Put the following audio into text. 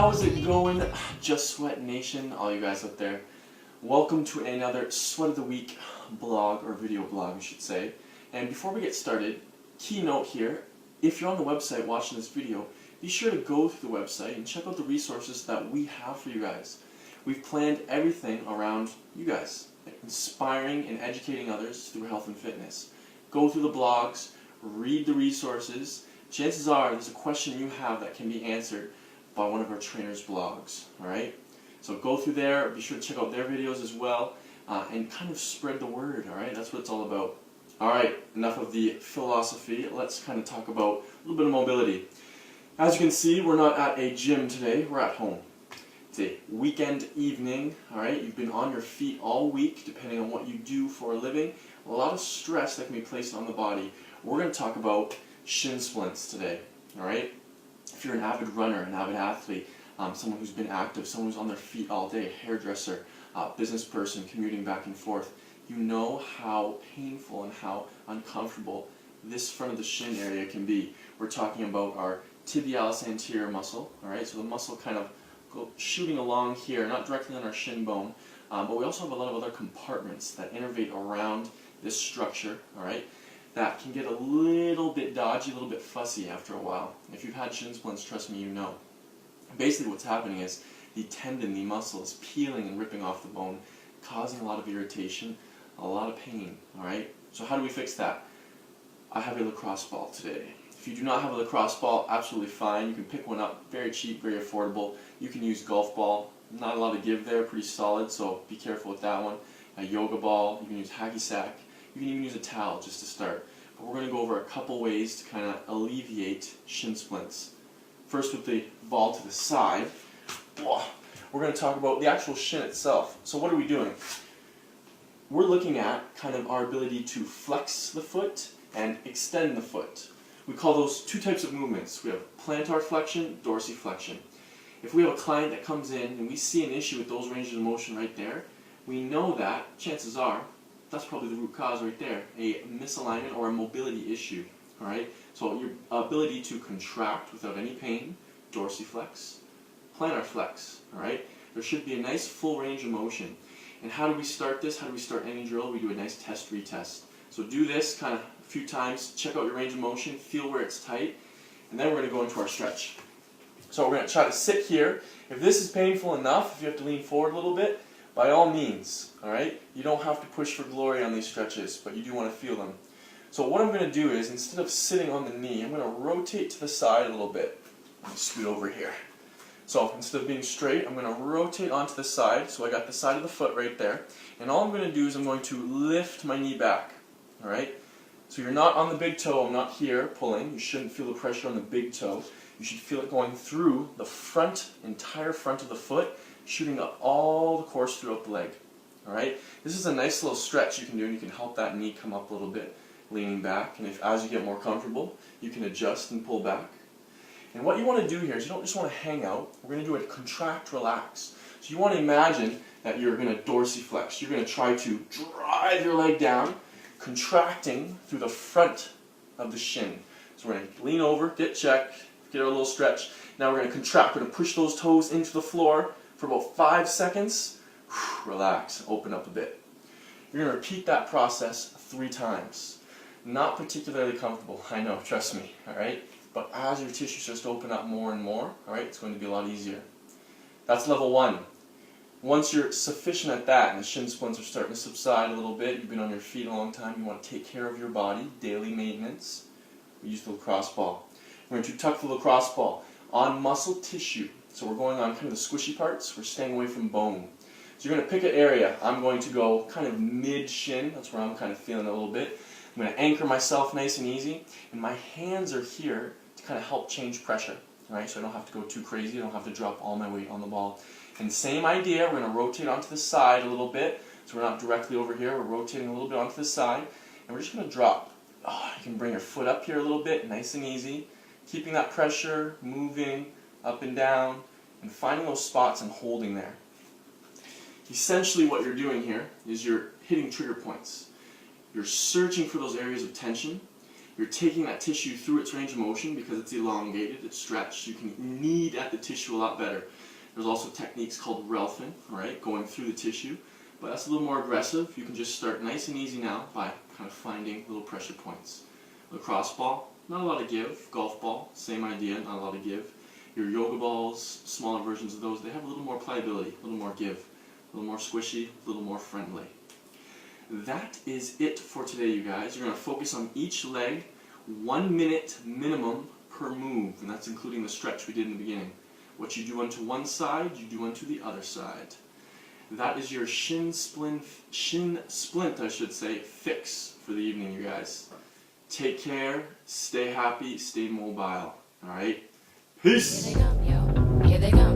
How's it going, Just Sweat Nation, all you guys out there? Welcome to another Sweat of the Week blog, or video blog, I should say. And before we get started, key note here, if you're on the website watching this video, be sure to go through the website and check out the resources that we have for you guys. We've planned everything around you guys, inspiring and educating others through health and fitness. Go through the blogs, read the resources. Chances are there's a question you have that can be answered by one of our trainers' blogs, alright? So go through there, be sure to check out their videos as well, and kind of spread the word, alright? That's what it's all about. Alright, enough of the philosophy, let's kind of talk about a little bit of mobility. As you can see, we're not at a gym today, we're at home. It's a weekend evening, alright? You've been on your feet all week, depending on what you do for a living. A lot of stress that can be placed on the body. We're going to talk about shin splints today, alright? If you're an avid runner, an avid athlete, someone who's been active, someone who's on their feet all day, hairdresser, business person commuting back and forth, you know how painful and how uncomfortable this front of the shin area can be. We're talking about our tibialis anterior muscle, alright? So the muscle kind of shooting along here, not directly on our shin bone, but we also have a lot of other compartments that innervate around this structure, alright? That can get a little bit dodgy, a little bit fussy after a while. If you've had shin splints, trust me, you know. Basically what's happening is the tendon, the muscle is peeling and ripping off the bone, causing a lot of irritation, a lot of pain, alright? So how do we fix that? I have a lacrosse ball today. If you do not have a lacrosse ball, absolutely fine. You can pick one up, very cheap, very affordable. You can use golf ball, not a lot of give there, pretty solid, so be careful with that one. A yoga ball, you can use hacky sack. You can even use a towel just to start. But we're going to go over a couple ways to kind of alleviate shin splints. First, with the ball to the side, we're going to talk about the actual shin itself. So what are we doing? We're looking at kind of our ability to flex the foot and extend the foot. We call those two types of movements. We have plantar flexion, dorsiflexion. If we have a client that comes in and we see an issue with those ranges of motion right there, we know that, chances are, that's probably the root cause right there, a misalignment or a mobility issue, alright? So your ability to contract without any pain, dorsiflex, plantar flex, alright? There should be a nice full range of motion. And how do we start this? How do we start any drill? We do a nice test retest. So do this kind of a few times, check out your range of motion, feel where it's tight, and then we're going to go into our stretch. So we're going to try to sit here. If this is painful enough, if you have to lean forward a little bit, by all means, alright? You don't have to push for glory on these stretches, but you do want to feel them. So what I'm going to do is, instead of sitting on the knee, I'm going to rotate to the side a little bit. Let me scoot over here. So instead of being straight, I'm going to rotate onto the side, so I got the side of the foot right there. And all I'm going to do is I'm going to lift my knee back, alright? So you're not on the big toe, I'm not here pulling. You shouldn't feel the pressure on the big toe. You should feel it going through the front, entire front of the foot, shooting up all the course throughout the leg. Alright? This is a nice little stretch you can do, and you can help that knee come up a little bit, leaning back. And if as you get more comfortable, you can adjust and pull back. And what you want to do here is you don't just want to hang out. We're going to do it contract, relax. So you want to imagine that you're going to dorsiflex. You're going to try to drive your leg down, contracting through the front of the shin. So we're going to lean over, get checked, get our little stretch. Now we're going to contract. We're going to push those toes into the floor for about 5 seconds. Relax, open up a bit. You're going to repeat that process 3 times. Not particularly comfortable, I know, trust me, alright? But as your tissues just open up more and more, alright, it's going to be a lot easier. That's level 1. Once you're sufficient at that and the shin splints are starting to subside a little bit, you've been on your feet a long time, you want to take care of your body, daily maintenance, we use the lacrosse ball. We're going to tuck the lacrosse ball on muscle tissue. So we're going on kind of the squishy parts, we're staying away from bone. So you're going to pick an area. I'm going to go kind of mid-shin, that's where I'm kind of feeling it a little bit. I'm going to anchor myself nice and easy, and my hands are here to kind of help change pressure. Right? So I don't have to go too crazy, I don't have to drop all my weight on the ball. And same idea, we're going to rotate onto the side a little bit, so we're not directly over here, we're rotating a little bit onto the side, and we're just going to drop. You can bring your foot up here a little bit, nice and easy, keeping that pressure, moving up and down, and finding those spots and holding there. Essentially what you're doing here is you're hitting trigger points. You're searching for those areas of tension, You're taking that tissue through its range of motion because it's elongated, it's stretched. You can knead at the tissue a lot better. There's also techniques called Relfing, right, going through the tissue, but that's a little more aggressive. You can just start nice and easy now by kind of finding little pressure points. Lacrosse ball, not a lot of give. Golf ball, same idea, not a lot of give. Your yoga balls, smaller versions of those, they have a little more pliability, a little more give, a little more squishy, a little more friendly. That is it for today, you guys. You're going to focus on each leg, 1 minute minimum per move, and that's including the stretch we did in the beginning. What you do onto one side, you do onto the other side. That is your shin splint, I should say, fix for the evening, you guys. Take care, stay happy, stay mobile. All right? Peace! Here they come, yo. Here they come.